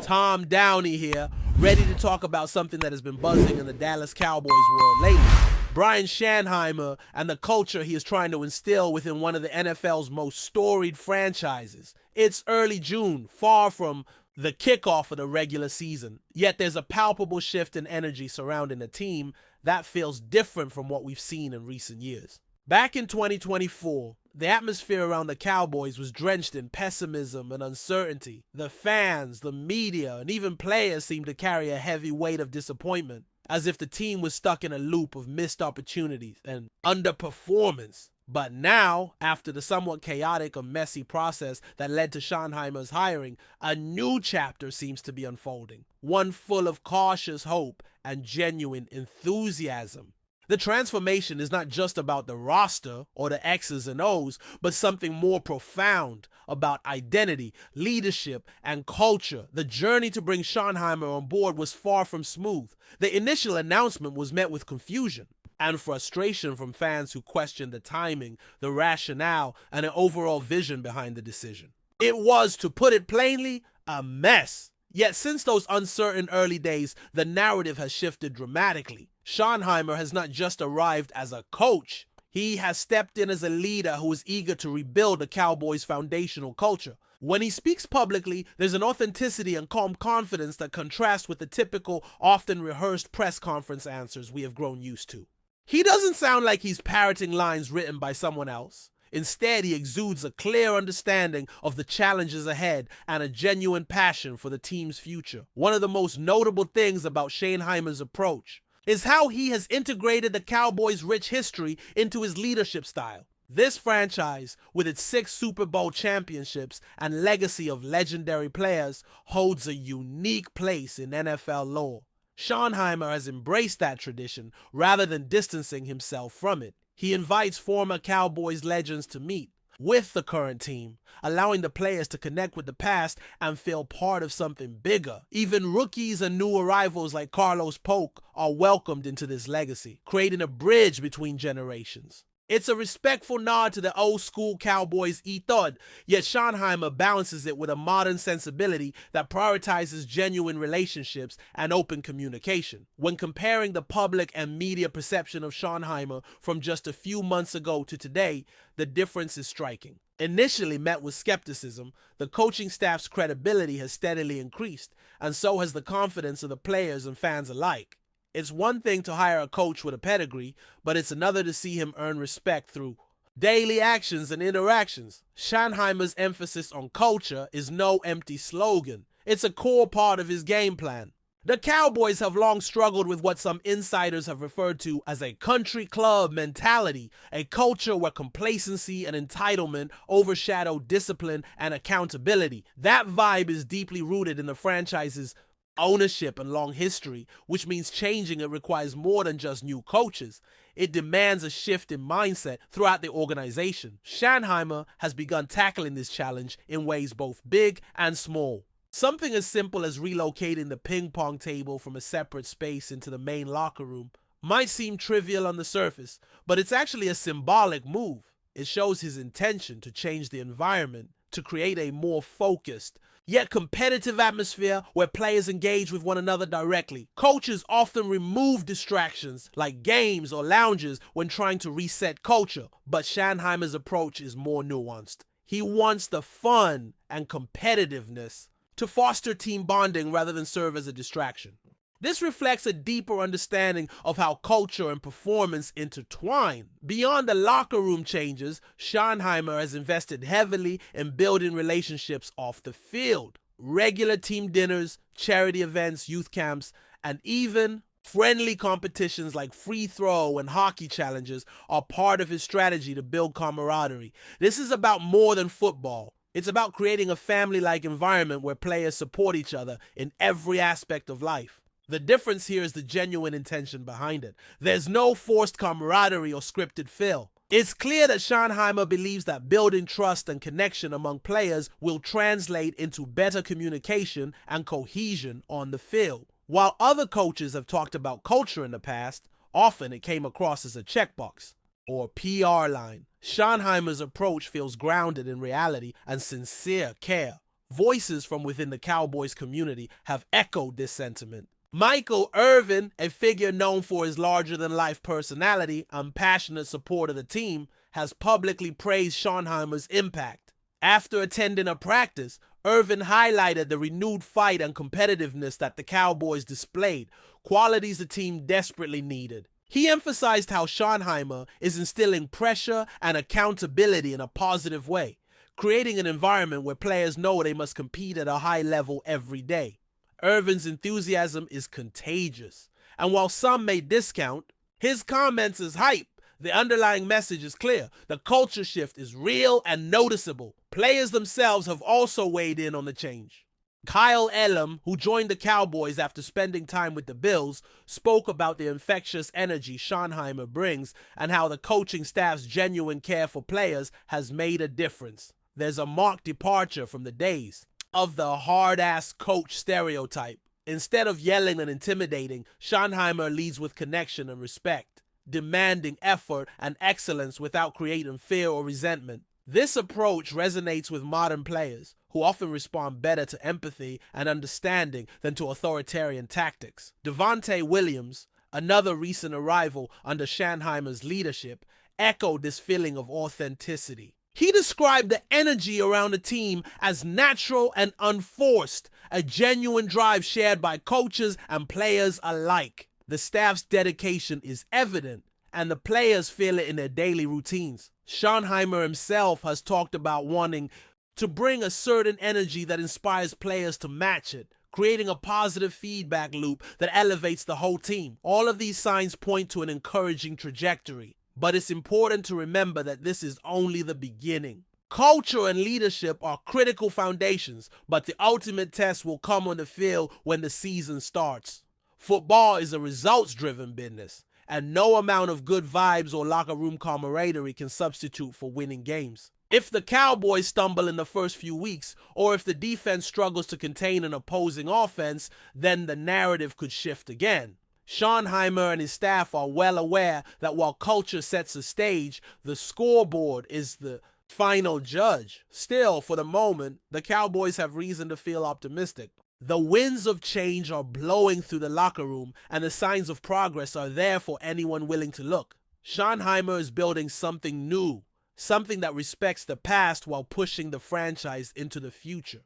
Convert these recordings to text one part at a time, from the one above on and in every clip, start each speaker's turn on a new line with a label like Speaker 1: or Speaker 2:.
Speaker 1: Tom Downey here, ready to talk about something that has been buzzing in the Dallas Cowboys world lately. Brian Schanheimer and the culture he is trying to instill within one of the NFL's most storied franchises. It's early June, far from the kickoff of the regular season, yet there's a palpable shift in energy surrounding the team that feels different from what we've seen in recent years. Back in 2024, the atmosphere around the Cowboys was drenched in pessimism and uncertainty. The fans, the media, and even players seemed to carry a heavy weight of disappointment, as if the team was stuck in a loop of missed opportunities and underperformance. But now, after the somewhat chaotic and messy process that led to Schanheimer's hiring, a new chapter seems to be unfolding, one full of cautious hope and genuine enthusiasm. The transformation is not just about the roster or the X's and O's, but something more profound about identity, leadership, and culture. The journey to bring Schanheimer on board was far from smooth. The initial announcement was met with confusion and frustration from fans who questioned the timing, the rationale, and the overall vision behind the decision. It was, to put it plainly, a mess. Yet since those uncertain early days, the narrative has shifted dramatically. Schanheimer has not just arrived as a coach, he has stepped in as a leader who is eager to rebuild the Cowboys' foundational culture. When he speaks publicly, there's an authenticity and calm confidence that contrasts with the typical, often rehearsed press conference answers we have grown used to. He doesn't sound like he's parroting lines written by someone else. Instead, he exudes a clear understanding of the challenges ahead and a genuine passion for the team's future. One of the most notable things about Schanheimer's approach is how he has integrated the Cowboys' rich history into his leadership style. This franchise, with its 6 Super Bowl championships and legacy of legendary players, holds a unique place in NFL lore. Schanheimer has embraced that tradition rather than distancing himself from it. He invites former Cowboys legends to meet with the current team, allowing the players to connect with the past and feel part of something bigger. Even rookies and new arrivals like Carlos Polk are welcomed into this legacy, creating a bridge between generations. It's a respectful nod to the old-school Cowboys ethos, yet Schanheimer balances it with a modern sensibility that prioritizes genuine relationships and open communication. When comparing the public and media perception of Schanheimer from just a few months ago to today, the difference is striking. Initially met with skepticism, the coaching staff's credibility has steadily increased, and so has the confidence of the players and fans alike. It's one thing to hire a coach with a pedigree, but it's another to see him earn respect through daily actions and interactions. Schanheimer's emphasis on culture is no empty slogan. It's a core part of his game plan. The Cowboys have long struggled with what some insiders have referred to as a country club mentality, a culture where complacency and entitlement overshadow discipline and accountability. That vibe is deeply rooted in the franchise's ownership and long history, which means changing it requires more than just new coaches. It demands a shift in mindset throughout the organization. Schanheimer has begun tackling this challenge in ways both big and small. Something as simple as relocating the ping pong table from a separate space into the main locker room might seem trivial on the surface, but it's actually a symbolic move. It shows his intention to change the environment, to create a more focused, yet competitive atmosphere where players engage with one another directly. Coaches often remove distractions like games or lounges when trying to reset culture, but Schanheimer's approach is more nuanced. He wants the fun and competitiveness to foster team bonding rather than serve as a distraction. This reflects a deeper understanding of how culture and performance intertwine. Beyond the locker room changes, Schanheimer has invested heavily in building relationships off the field. Regular team dinners, charity events, youth camps, and even friendly competitions like free throw and hockey challenges are part of his strategy to build camaraderie. This is about more than football. It's about creating a family-like environment where players support each other in every aspect of life. The difference here is the genuine intention behind it. There's no forced camaraderie or scripted fill. It's clear that Schanheimer believes that building trust and connection among players will translate into better communication and cohesion on the field. While other coaches have talked about culture in the past, often it came across as a checkbox or PR line. Schanheimer's approach feels grounded in reality and sincere care. Voices from within the Cowboys community have echoed this sentiment. Michael Irvin, a figure known for his larger-than-life personality and passionate support of the team, has publicly praised Schottenheimer's impact. After attending a practice, Irvin highlighted the renewed fight and competitiveness that the Cowboys displayed, qualities the team desperately needed. He emphasized how Schottenheimer is instilling pressure and accountability in a positive way, creating an environment where players know they must compete at a high level every day. Irvin's enthusiasm is contagious, and while some may discount his comments as hype, the underlying message is clear. The culture shift is real and noticeable. Players themselves have also weighed in on the change. Kyle Elam, who joined the Cowboys after spending time with the Bills, spoke about the infectious energy Schottenheimer brings and how the coaching staff's genuine care for players has made a difference. There's a marked departure from the days of the hard-ass coach stereotype. Instead of yelling and intimidating, Schottenheimer leads with connection and respect, demanding effort and excellence without creating fear or resentment. This approach resonates with modern players, who often respond better to empathy and understanding than to authoritarian tactics. Devontae Williams, another recent arrival under Schottenheimer's leadership, echoed this feeling of authenticity. He described the energy around the team as natural and unforced, a genuine drive shared by coaches and players alike. The staff's dedication is evident, and the players feel it in their daily routines. Schottenheimer himself has talked about wanting to bring a certain energy that inspires players to match it, creating a positive feedback loop that elevates the whole team. All of these signs point to an encouraging trajectory. But it's important to remember that this is only the beginning. Culture and leadership are critical foundations, but the ultimate test will come on the field when the season starts. Football is a results-driven business, and no amount of good vibes or locker room camaraderie can substitute for winning games. If the Cowboys stumble in the first few weeks, or if the defense struggles to contain an opposing offense, then the narrative could shift again. Schottenheimer and his staff are well aware that while culture sets a stage, the scoreboard is the final judge. Still, for the moment, the Cowboys have reason to feel optimistic. The winds of change are blowing through the locker room, and the signs of progress are there for anyone willing to look. Schottenheimer is building something new, something that respects the past while pushing the franchise into the future.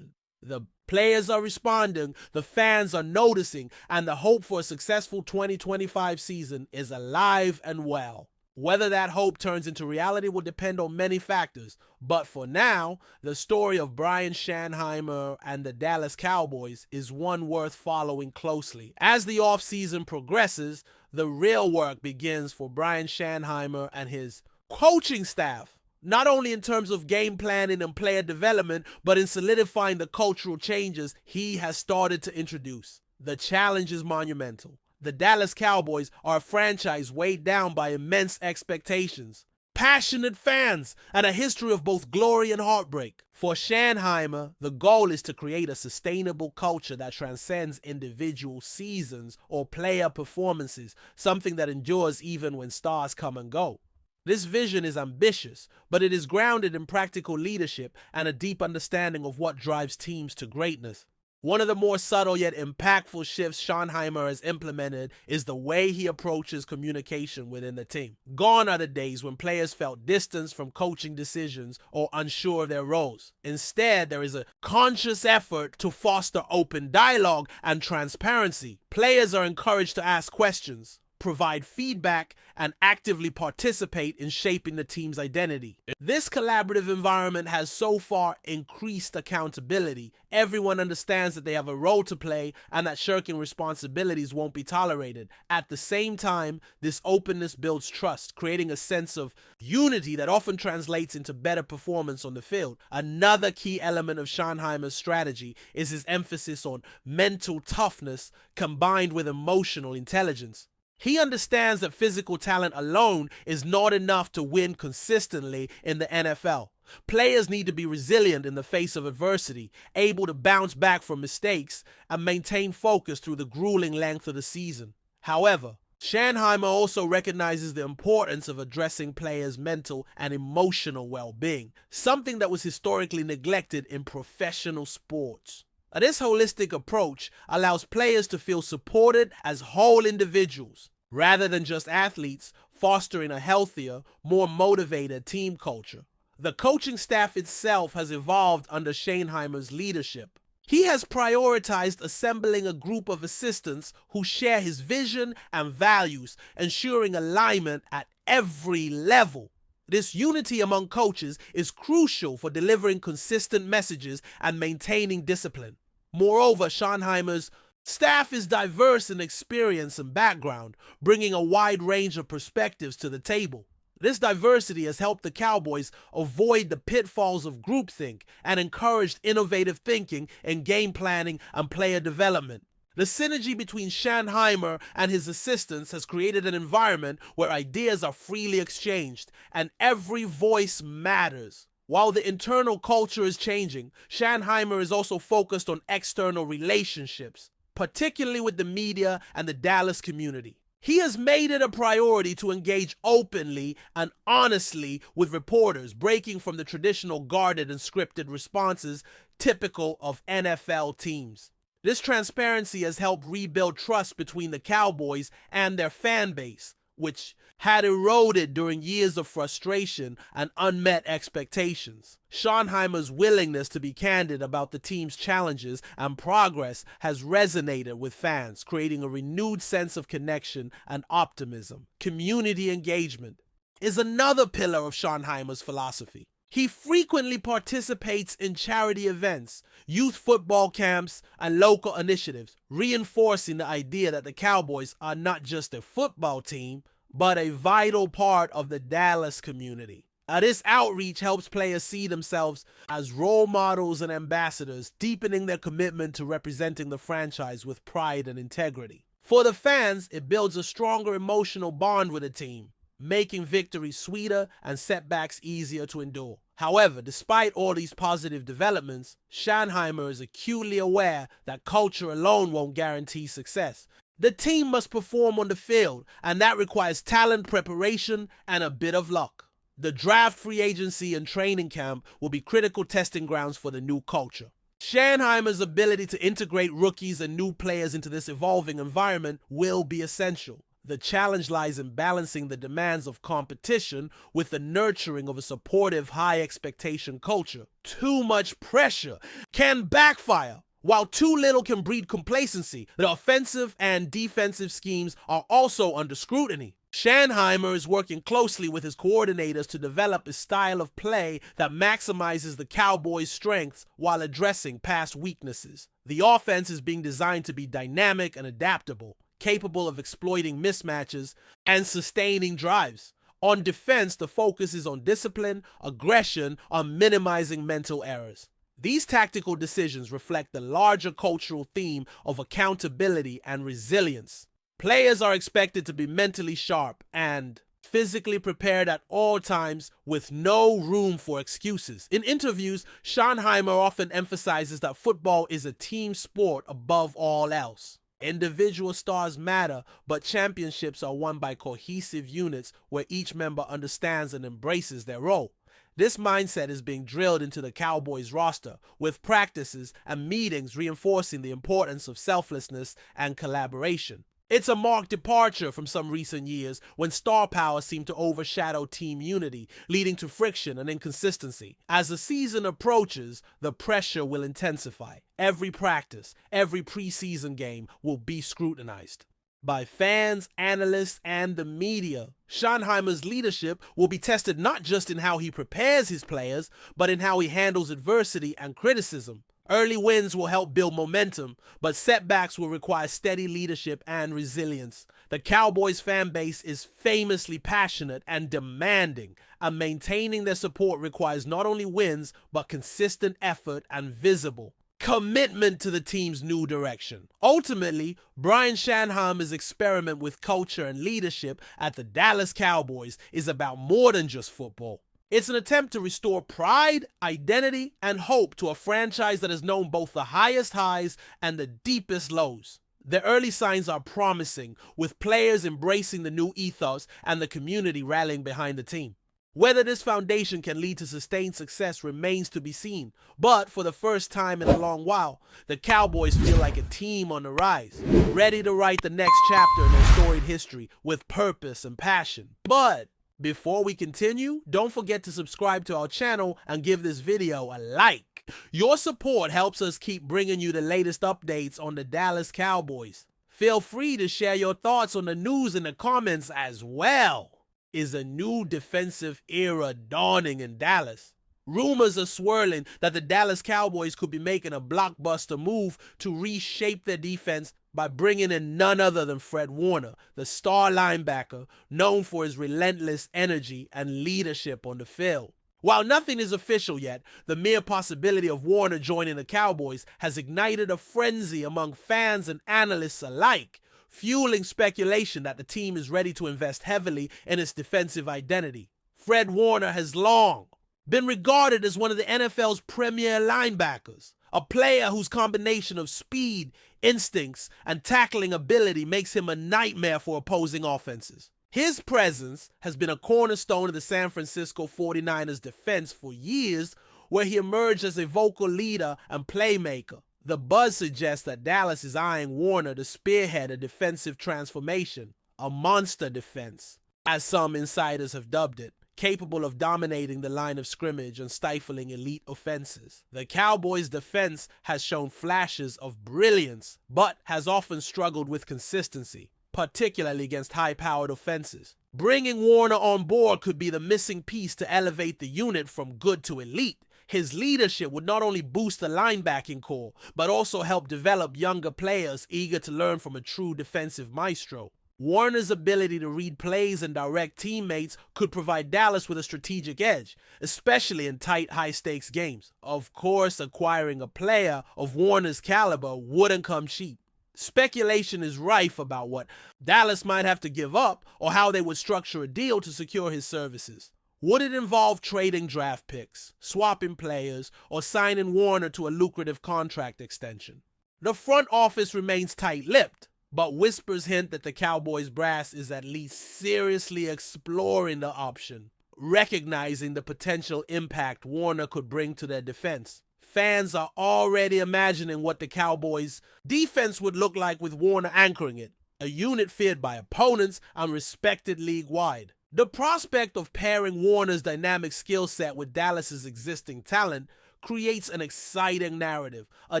Speaker 1: The players are responding, the fans are noticing, and the hope for a successful 2025 season is alive and well. Whether that hope turns into reality will depend on many factors, but for now, the story of Brian Schottenheimer and the Dallas Cowboys is one worth following closely. As the offseason progresses, the real work begins for Brian Schottenheimer and his coaching staff. Not only in terms of game planning and player development, but in solidifying the cultural changes he has started to introduce. The challenge is monumental. The Dallas Cowboys are a franchise weighed down by immense expectations, passionate fans, and a history of both glory and heartbreak. For Schottenheimer, the goal is to create a sustainable culture that transcends individual seasons or player performances, something that endures even when stars come and go. This vision is ambitious, but it is grounded in practical leadership and a deep understanding of what drives teams to greatness. One of the more subtle yet impactful shifts Schottenheimer has implemented is the way he approaches communication within the team. Gone are the days when players felt distanced from coaching decisions or unsure of their roles. Instead, there is a conscious effort to foster open dialogue and transparency. Players are encouraged to ask questions, provide feedback, and actively participate in shaping the team's identity. This collaborative environment has so far increased accountability. Everyone understands that they have a role to play and that shirking responsibilities won't be tolerated. At the same time, this openness builds trust, creating a sense of unity that often translates into better performance on the field. Another key element of Schottenheimer's strategy is his emphasis on mental toughness combined with emotional intelligence. He understands that physical talent alone is not enough to win consistently in the NFL. Players need to be resilient in the face of adversity, able to bounce back from mistakes, and maintain focus through the grueling length of the season. However, Schanheimer also recognizes the importance of addressing players' mental and emotional well-being, something that was historically neglected in professional sports. This holistic approach allows players to feel supported as whole individuals, rather than just athletes, fostering a healthier, more motivated team culture. The coaching staff itself has evolved under Schanheimer's leadership. He has prioritized assembling a group of assistants who share his vision and values, ensuring alignment at every level. This unity among coaches is crucial for delivering consistent messages and maintaining discipline. Moreover, Schanheimer's staff is diverse in experience and background, bringing a wide range of perspectives to the table. This diversity has helped the Cowboys avoid the pitfalls of groupthink and encouraged innovative thinking in game planning and player development. The synergy between Schanheimer and his assistants has created an environment where ideas are freely exchanged and every voice matters. While the internal culture is changing, Schanheimer is also focused on external relationships, particularly with the media and the Dallas community. He has made it a priority to engage openly and honestly with reporters, breaking from the traditional guarded and scripted responses typical of NFL teams. This transparency has helped rebuild trust between the Cowboys and their fan base, which had eroded during years of frustration and unmet expectations. Schanheimer's willingness to be candid about the team's challenges and progress has resonated with fans, creating a renewed sense of connection and optimism. Community engagement is another pillar of Schanheimer's philosophy. He frequently participates in charity events, youth football camps, and local initiatives, reinforcing the idea that the Cowboys are not just a football team, but a vital part of the Dallas community. This outreach helps players see themselves as role models and ambassadors, deepening their commitment to representing the franchise with pride and integrity. For the fans, it builds a stronger emotional bond with the team, making victories sweeter and setbacks easier to endure. However, despite all these positive developments, Schanheimer is acutely aware that culture alone won't guarantee success. The team must perform on the field, and that requires talent, preparation, and a bit of luck. The draft, free agency, and training camp will be critical testing grounds for the new culture. Schanheimer's ability to integrate rookies and new players into this evolving environment will be essential. The challenge lies in balancing the demands of competition with the nurturing of a supportive, high-expectation culture. Too much pressure can backfire, while too little can breed complacency. The offensive and defensive schemes are also under scrutiny. Schanheimer is working closely with his coordinators to develop a style of play that maximizes the Cowboys' strengths while addressing past weaknesses. The offense is being designed to be dynamic and adaptable, capable of exploiting mismatches and sustaining drives. On defense, the focus is on discipline, aggression, on minimizing mental errors. These tactical decisions reflect the larger cultural theme of accountability and resilience. Players are expected to be mentally sharp and physically prepared at all times with no room for excuses. In interviews, Schanheimer often emphasizes that football is a team sport above all else. Individual stars matter, but championships are won by cohesive units where each member understands and embraces their role. This mindset is being drilled into the Cowboys roster, with practices and meetings reinforcing the importance of selflessness and collaboration. It's a marked departure from some recent years when star power seemed to overshadow team unity, leading to friction and inconsistency. As the season approaches, the pressure will intensify. Every practice, every preseason game will be scrutinized by fans, analysts, and the media. Schanheimer's leadership will be tested not just in how he prepares his players, but in how he handles adversity and criticism. Early wins will help build momentum, but setbacks will require steady leadership and resilience. The Cowboys fan base is famously passionate and demanding, and maintaining their support requires not only wins, but consistent effort and visible commitment to the team's new direction. Ultimately, Brian Schanheimer's experiment with culture and leadership at the Dallas Cowboys is about more than just football. It's an attempt to restore pride, identity, and hope to a franchise that has known both the highest highs and the deepest lows. The early signs are promising, with players embracing the new ethos and the community rallying behind the team. Whether this foundation can lead to sustained success remains to be seen, but for the first time in a long while, the Cowboys feel like a team on the rise, ready to write the next chapter in their storied history with purpose and passion. But before we continue, don't forget to subscribe to our channel and give this video a like. Your support helps us keep bringing you the latest updates on the Dallas Cowboys. Feel free to share your thoughts on the news in the comments as well. Is a new defensive era dawning in Dallas? Rumors are swirling that the Dallas Cowboys could be making a blockbuster move to reshape their defense by bringing in none other than Fred Warner, the star linebacker known for his relentless energy and leadership on the field. While nothing is official yet, the mere possibility of Warner joining the Cowboys has ignited a frenzy among fans and analysts alike, fueling speculation that the team is ready to invest heavily in its defensive identity. Fred Warner has long been regarded as one of the NFL's premier linebackers, a player whose combination of speed, instincts, and tackling ability makes him a nightmare for opposing offenses. His presence has been a cornerstone of the San Francisco 49ers defense for years, where he emerged as a vocal leader and playmaker. The buzz suggests that Dallas is eyeing Warner to spearhead a defensive transformation, a monster defense, as some insiders have dubbed it, capable of dominating the line of scrimmage and stifling elite offenses. The Cowboys' defense has shown flashes of brilliance, but has often struggled with consistency, particularly against high-powered offenses. Bringing Warner on board could be the missing piece to elevate the unit from good to elite. His leadership would not only boost the linebacking core, but also help develop younger players eager to learn from a true defensive maestro. Warner's ability to read plays and direct teammates could provide Dallas with a strategic edge, especially in tight, high-stakes games. Of course, acquiring a player of Warner's caliber wouldn't come cheap. Speculation is rife about what Dallas might have to give up or how they would structure a deal to secure his services. Would it involve trading draft picks, swapping players, or signing Warner to a lucrative contract extension? The front office remains tight-lipped, but whispers hint that the Cowboys brass is at least seriously exploring the option, recognizing the potential impact Warner could bring to their defense. Fans are already imagining what the Cowboys' defense would look like with Warner anchoring it, a unit feared by opponents and respected league-wide. The prospect of pairing Warner's dynamic skill set with Dallas's existing talent creates an exciting narrative, a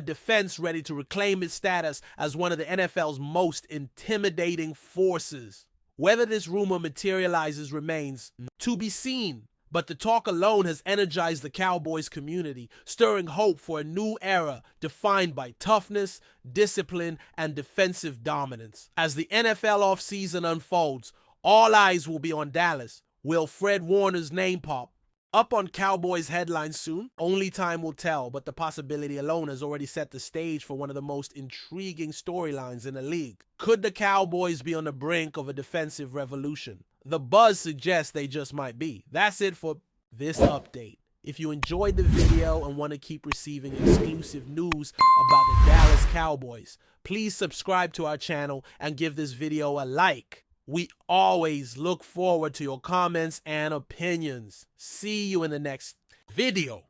Speaker 1: defense ready to reclaim its status as one of the NFL's most intimidating forces. Whether this rumor materializes remains to be seen, but the talk alone has energized the Cowboys community, stirring hope for a new era defined by toughness, discipline, and defensive dominance. As the NFL offseason unfolds, all eyes will be on Dallas. Will Fred Warner's name pop up on Cowboys headlines soon? Only time will tell, but the possibility alone has already set the stage for one of the most intriguing storylines in the league. Could the Cowboys be on the brink of a defensive revolution? The buzz suggests they just might be. That's it for this update. If you enjoyed the video and want to keep receiving exclusive news about the Dallas Cowboys, please subscribe to our channel and give this video a like. We always look forward to your comments and opinions. See you in the next video.